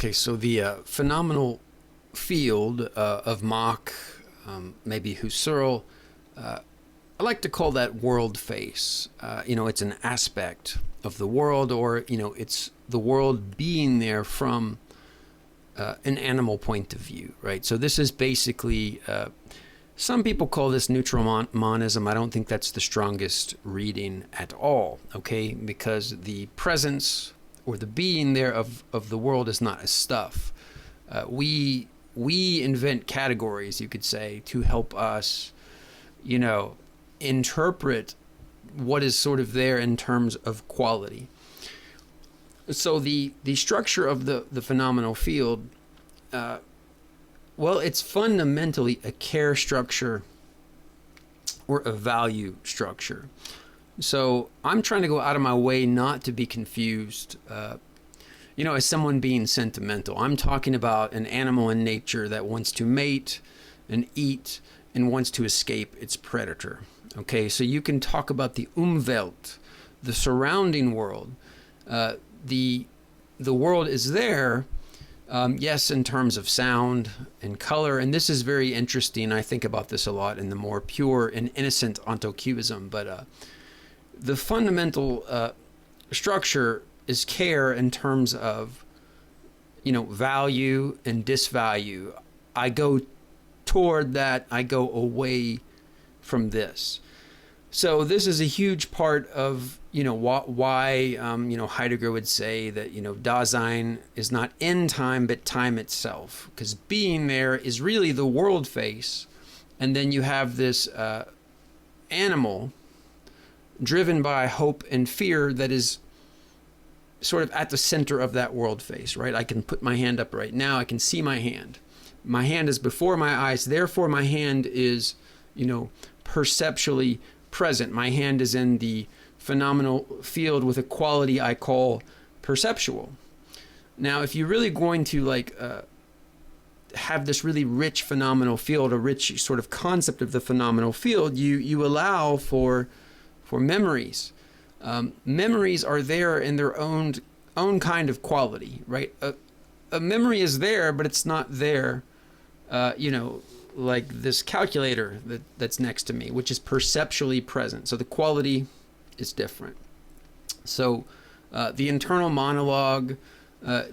Okay, so the phenomenal field of Mach, maybe Husserl, I like to call that world face. It's an aspect of the world, or, it's the world being there from an animal point of view, right? So this is basically, some people call this neutral monism. I don't think that's the strongest reading at all, okay? Because the presence or the being there of the world is not a stuff. We invent categories, you could say, to help us, interpret what is sort of there in terms of quality. So the structure of the phenomenal field, it's fundamentally a care structure or a value structure. So I'm trying to go out of my way not to be confused, as someone being sentimental. I'm talking about an animal in nature that wants to mate and eat and wants to escape its predator. Okay, so you can talk about the Umwelt, the surrounding world. The world is there, yes, in terms of sound and color, and this is very interesting. I think about this a lot in the more pure and innocent ontocubism, but the fundamental structure is care in terms of, value and disvalue. I go toward that, I go away from this. So this is a huge part of, why Heidegger would say that, Dasein is not in time, but time itself. Because being there is really the world face. And then you have this animal driven by hope and fear that is sort of at the center of that world face, right? I can put my hand up right now. I can see my hand. My hand is before my eyes. Therefore, my hand is, perceptually present. My hand is in the phenomenal field with a quality I call perceptual. Now, if you're really going to have this really rich phenomenal field, a rich sort of concept of the phenomenal field, you allow for memories. Memories are there in their own kind of quality, right? A memory is there, but it's not there, like this calculator that's next to me, which is perceptually present. So the quality is different. So the internal monologue,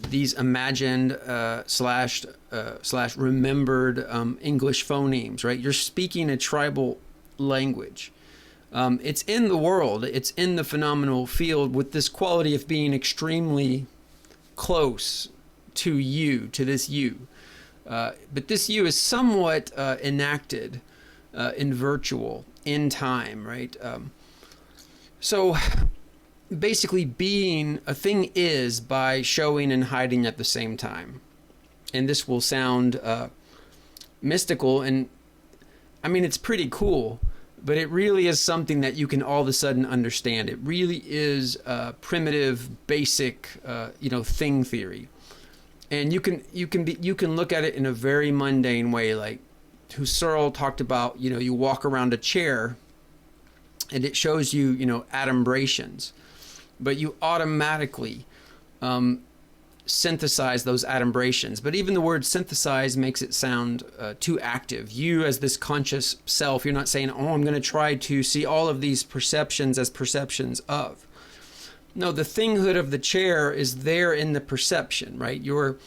these imagined slash remembered English phonemes, right? You're speaking a tribal language. It's in the world. It's in the phenomenal field with this quality of being extremely close to you, to this you. But this you is somewhat enacted in virtual, in time, right? So basically being a thing is by showing and hiding at the same time. And this will sound mystical, and I mean, it's pretty cool, but it really is something that you can all of a sudden understand. It really is primitive, basic, thing theory. And you can look at it in a very mundane way, like Husserl talked about. You walk around a chair, and it shows you, adumbrations, but you automatically synthesize those adumbrations. But even the word synthesize makes it sound too active. You, as this conscious self, you're not saying, "Oh, I'm going to try to see all of these perceptions as perceptions of." No, the thinghood of the chair is there in the perception, right? Your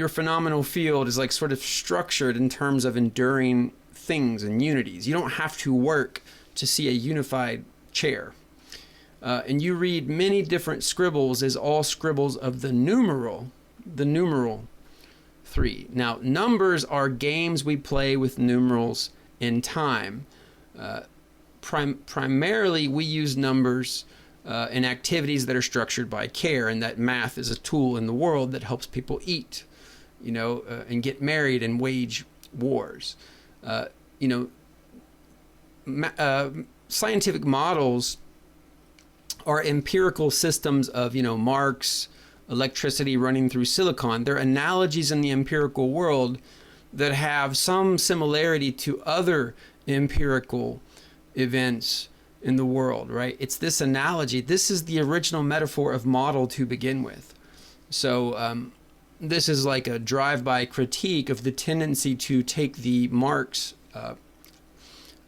phenomenal field is like sort of structured in terms of enduring things and unities. You don't have to work to see a unified chair. And you read many different scribbles as all scribbles of the numeral 3. Now, numbers are games we play with numerals in time. Primarily, we use numbers in activities that are structured by care, and that math is a tool in the world that helps people eat, and get married and wage wars. Scientific models are empirical systems of, Marx, electricity running through silicon. They're analogies in the empirical world that have some similarity to other empirical events in the world, right? It's this analogy. This is the original metaphor of model to begin with. So this is like a drive-by critique of the tendency to take the marks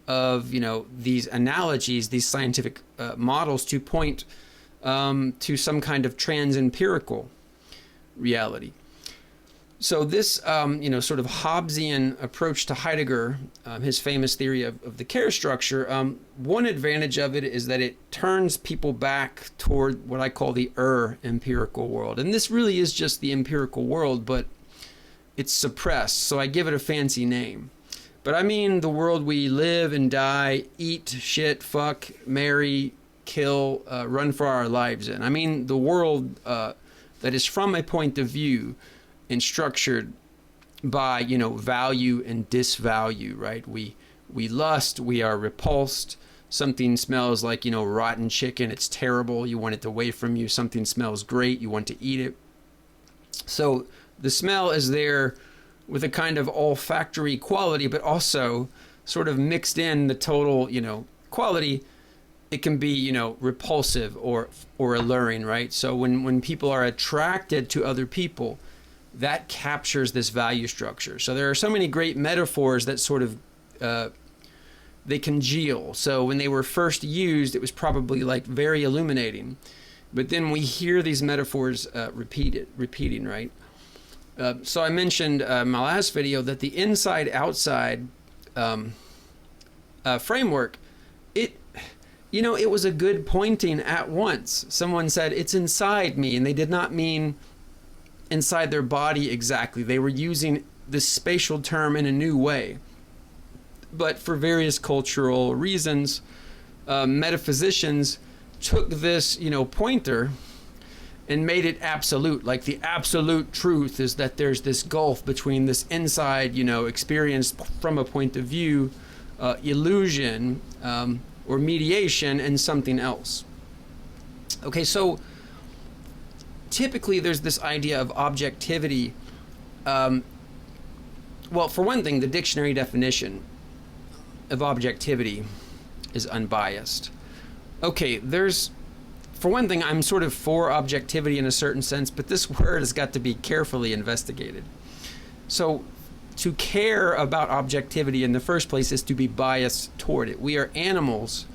of, you know, these analogies, these scientific models, to point to some kind of trans-empirical reality. So this, you know, sort of Hobbesian approach to Heidegger, his famous theory of the care structure, one advantage of it is that it turns people back toward what I call the empirical world. And this really is just the empirical world, but it's suppressed, so I give it a fancy name. But I mean the world we live and die, eat, shit, fuck, marry, kill, run for our lives in. I mean the world that is from a point of view and structured by, you know, value and disvalue, right? We lust, we are repulsed. Something smells like, you know, rotten chicken, it's terrible, you want it away from you. Something smells great, you want to eat it. So the smell is there with a kind of olfactory quality, but also sort of mixed in the total, you know, quality. It can be, you know, repulsive or alluring, right? So when people are attracted to other people, that captures this value structure. So there are so many great metaphors that sort of they congeal. So when they were first used, it was probably like very illuminating, but then we hear these metaphors repeating, right? So I mentioned in my last video that the inside-outside framework, you know, it was a good pointing at once. Someone said it's inside me, and they did not mean inside their body exactly. They were using this spatial term in a new way. But for various cultural reasons, metaphysicians took this, you know, pointer and made it absolute. Like the absolute truth is that there's this gulf between this inside, you know, experience from a point of view, illusion, or mediation, and something else. Okay, so typically there's this idea of objectivity. Well, for one thing, the dictionary definition of objectivity is unbiased. Okay, for one thing, I'm sort of for objectivity in a certain sense, but this word has got to be carefully investigated. So to care about objectivity in the first place is to be biased toward it. We are animals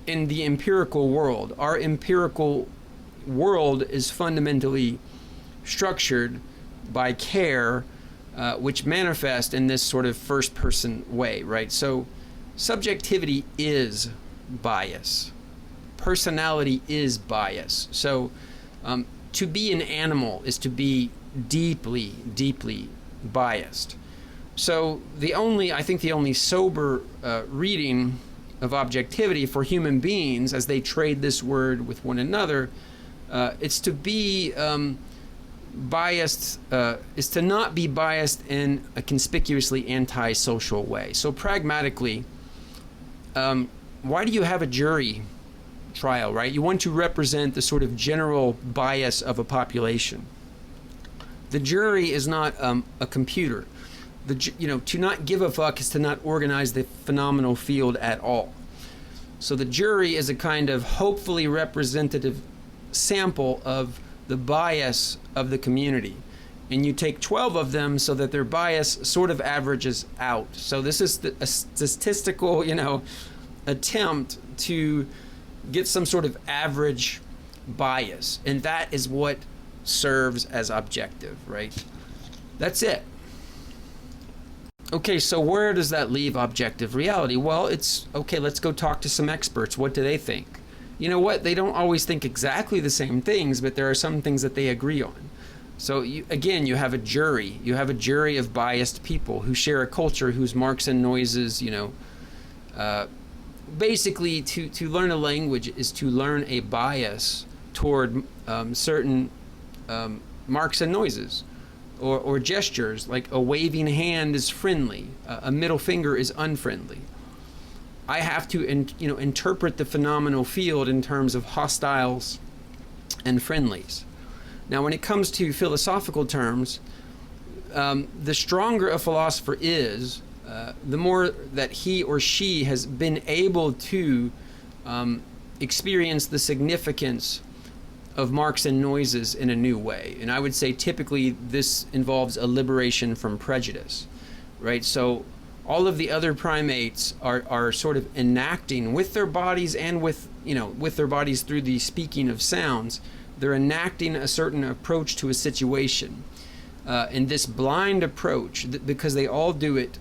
in the empirical world. Our empirical world is fundamentally structured by care, which manifest in this sort of first person way, right? So subjectivity is bias. Personality is bias. So to be an animal is to be deeply, deeply biased. So I think the only sober reading of objectivity for human beings as they trade this word with one another, it's to be biased, is to not be biased in a conspicuously antisocial way. So pragmatically, why do you have a jury trial, right? You want to represent the sort of general bias of a population. The jury is not a computer. To not give a fuck is to not organize the phenomenal field at all. So the jury is a kind of hopefully representative sample of the bias of the community. And you take 12 of them so that their bias sort of averages out. So this is a statistical, attempt to get some sort of average bias. And that is what serves as objective, right? That's it. Okay, so where does that leave objective reality? Well, it's, okay, let's go talk to some experts. What do they think? You know what? They don't always think exactly the same things, but there are some things that they agree on. So, you have a jury. You have a jury of biased people who share a culture whose marks and noises, basically to learn a language is to learn a bias toward certain marks and noises. Or gestures, like a waving hand is friendly, a middle finger is unfriendly. I have to interpret the phenomenal field in terms of hostiles and friendlies. Now, when it comes to philosophical terms, the stronger a philosopher is, the more that he or she has been able to experience the significance of marks and noises in a new way. And I would say typically this involves a liberation from prejudice, right? So all of the other primates are sort of enacting with their bodies and with their bodies through the speaking of sounds. They're enacting a certain approach to a situation. And this blind approach, because they all do it,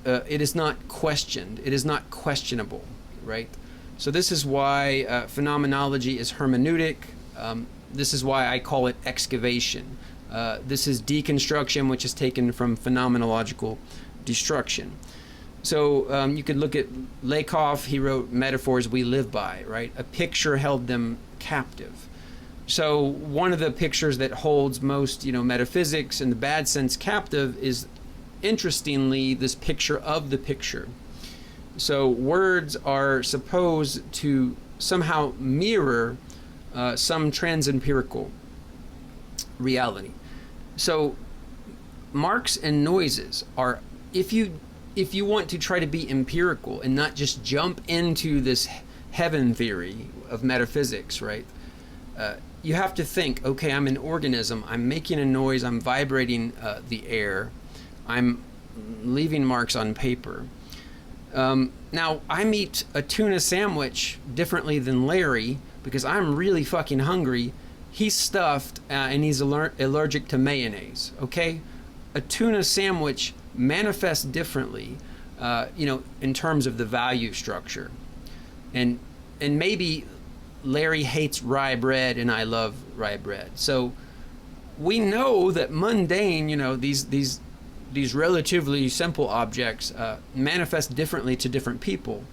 it is not questioned. It is not questionable, right? So this is why phenomenology is hermeneutic. This is why I call it excavation. This is deconstruction, which is taken from phenomenological destruction. So you could look at Lakoff. He wrote Metaphors We Live By, right? A picture held them captive. So one of the pictures that holds most, metaphysics in the bad sense captive is, interestingly, this picture of the picture. So words are supposed to somehow mirror some transempirical reality. So marks and noises are, if you want to try to be empirical and not just jump into this heaven theory of metaphysics, right? You have to think, okay, I'm an organism, I'm making a noise, I'm vibrating the air, I'm leaving marks on paper. Now, I eat a tuna sandwich differently than Larry because I'm really fucking hungry. He's stuffed and he's allergic to mayonnaise, okay? A tuna sandwich manifests differently, in terms of the value structure. And maybe Larry hates rye bread and I love rye bread. So we know that mundane, these relatively simple objects manifest differently to different people.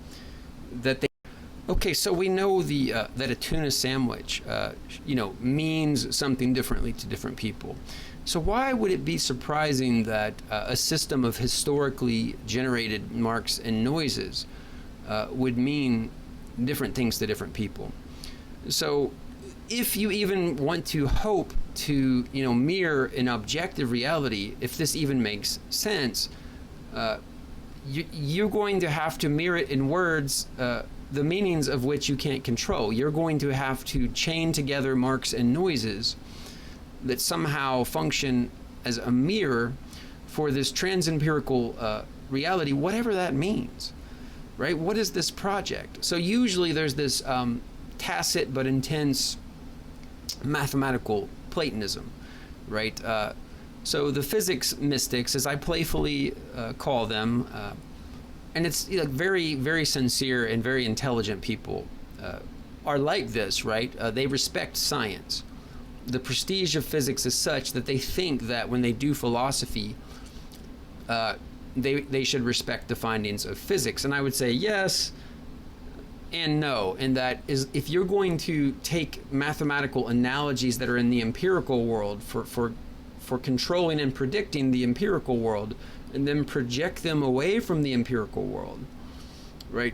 Okay, so we know that a tuna sandwich, means something differently to different people. So why would it be surprising that a system of historically generated marks and noises would mean different things to different people? So if you even want to hope to, mirror an objective reality, if this even makes sense, you're going to have to mirror it in words, the meanings of which you can't control. You're going to have to chain together marks and noises that somehow function as a mirror for this transempirical reality, whatever that means, right? What is this project? So usually there's this tacit but intense mathematical Platonism, right? So the physics mystics, as I playfully call them, and it's very, very sincere and very intelligent people, are like this, right? They respect science. The prestige of physics is such that they think that when they do philosophy, they should respect the findings of physics. And I would say yes and no. And that is, if you're going to take mathematical analogies that are in the empirical world for controlling and predicting the empirical world, and then project them away from the empirical world, right?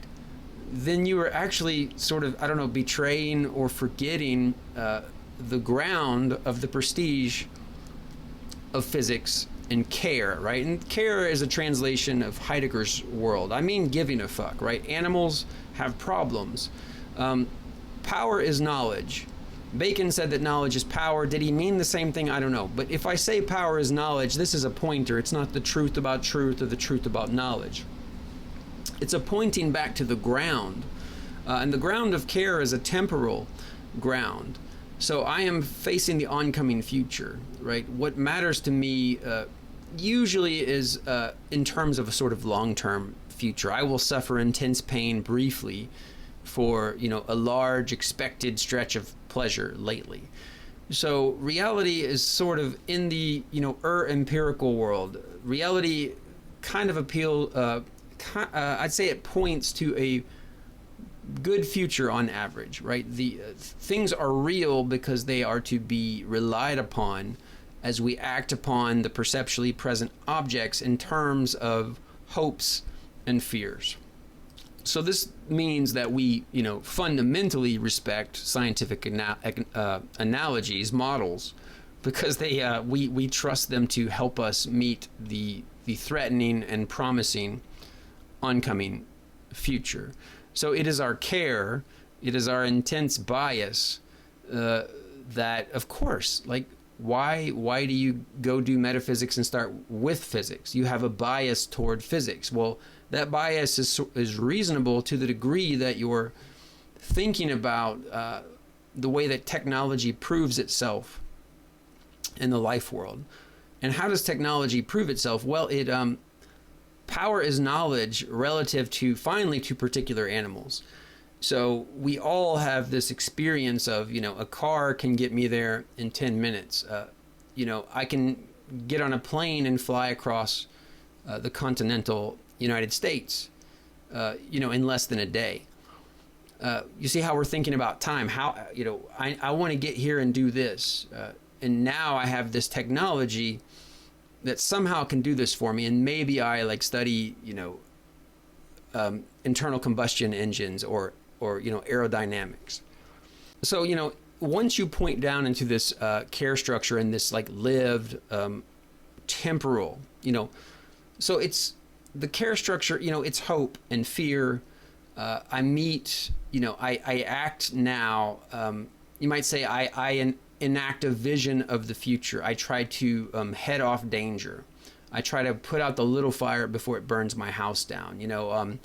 Then you are actually sort of, betraying or forgetting the ground of the prestige of physics and care, right? And care is a translation of Heidegger's world. I mean giving a fuck, right? Animals have problems. Power is knowledge. Bacon said that knowledge is power. Did he mean the same thing? I don't know. But if I say power is knowledge, this is a pointer. It's not the truth about truth or the truth about knowledge. It's a pointing back to the ground. And the ground of care is a temporal ground. So I am facing the oncoming future, right? What matters to me usually is in terms of a sort of long-term future. I will suffer intense pain briefly for, a large expected stretch of pleasure lately. So reality is sort of in the, empirical world. Reality kind of I'd say it points to a good future on average, right? The things are real because they are to be relied upon as we act upon the perceptually present objects in terms of hopes and fears. So this means that we, fundamentally respect scientific analogies, models, because we trust them to help us meet the threatening and promising oncoming future. So it is our care, it is our intense bias that, of course, like, why do you go do metaphysics and start with physics? You have a bias toward physics. Well, that bias is reasonable to the degree that you're thinking about the way that technology proves itself in the life world. And how does technology prove itself? Well, power is knowledge relative to, finally, to particular animals. So we all have this experience of, a car can get me there in 10 minutes. I can get on a plane and fly across the continental United States, in less than a day. You see how we're thinking about time. How, I want to get here and do this. And now I have this technology that somehow can do this for me. And maybe I study, internal combustion engines or aerodynamics. So, once you point down into this care structure and this lived temporal, so it's the care structure, it's hope and fear. I meet, I act now. You might say I enact a vision of the future. I try to head off danger. I try to put out the little fire before it burns my house down.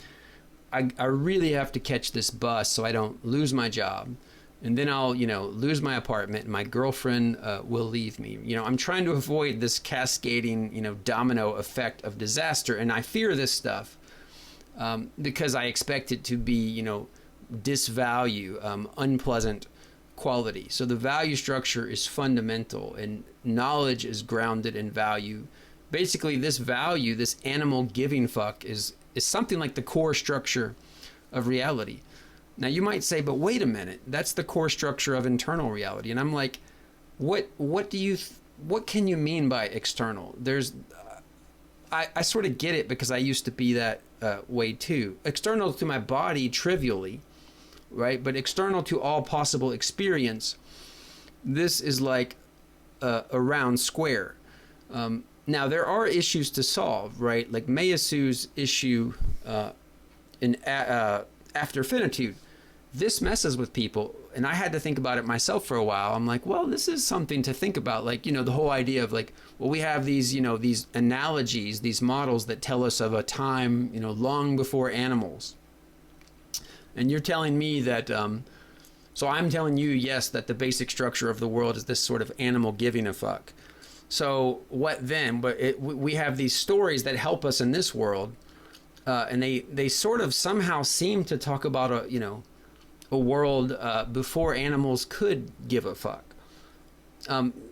I really have to catch this bus so I don't lose my job. And then I'll, lose my apartment and my girlfriend will leave me. I'm trying to avoid this cascading, domino effect of disaster. And I fear this stuff because I expect it to be, disvalue, unpleasant quality. So the value structure is fundamental and knowledge is grounded in value. Basically, this value, this animal giving fuck is something like the core structure of reality. Now you might say, but wait a minute, that's the core structure of internal reality. And I'm like, what can you mean by external? I sort of get it because I used to be that way too. External to my body, trivially, right? But external to all possible experience, this is like a round square. Now, there are issues to solve, right? Like Meillassoux' issue in After Finitude. This messes with people, and I had to think about it myself for a while. I'm like, well, this is something to think about. The whole idea of we have these, these analogies, these models that tell us of a time, long before animals. And you're telling me that, so I'm telling you, yes, that the basic structure of the world is this sort of animal giving a fuck. So what then? But we have these stories that help us in this world, and they sort of somehow seem to talk about a world before animals could give a fuck.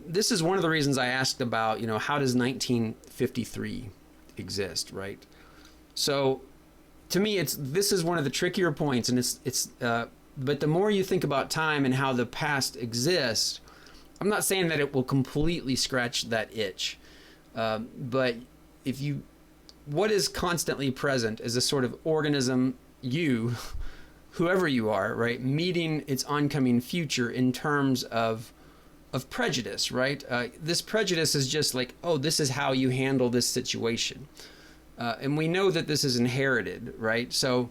This is one of the reasons I asked about how does 1953 exist, right? So to me, this is one of the trickier points, and but the more you think about time and how the past exists. I'm not saying that it will completely scratch that itch, but what is constantly present is a sort of organism, whoever you are, right, meeting its oncoming future in terms of prejudice, right? This prejudice is just like, oh, this is how you handle this situation. And we know that this is inherited, right? So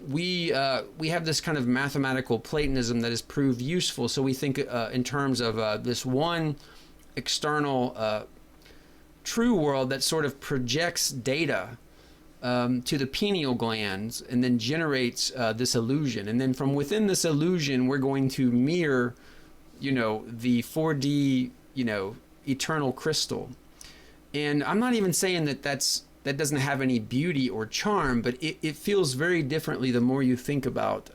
we have this kind of mathematical Platonism that has proved useful. So we think in terms of this one external true world that sort of projects data to the pineal glands and then generates this illusion. And then from within this illusion, we're going to mirror, the 4D, eternal crystal. And I'm not even saying that that doesn't have any beauty or charm, but it feels very differently the more you think about,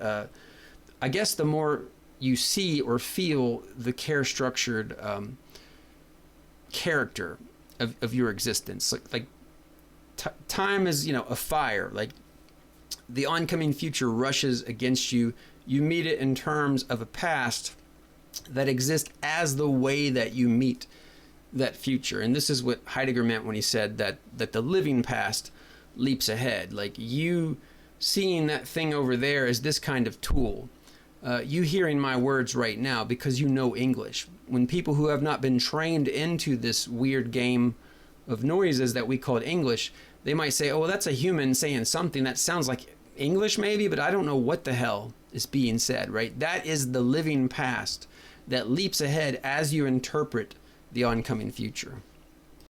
I guess the more you see or feel the care-structured character of your existence. Like time is, a fire. Like the oncoming future rushes against you. You meet it in terms of a past that exists as the way that you meet that future. And this is what Heidegger meant when he said that the living past leaps ahead. Like you seeing that thing over there as this kind of tool. You hearing my words right now because you know English. When people who have not been trained into this weird game of noises that we called English, they might say, oh, well, that's a human saying something that sounds like English maybe, but I don't know what the hell is being said, right? That is the living past that leaps ahead as you interpret the oncoming future.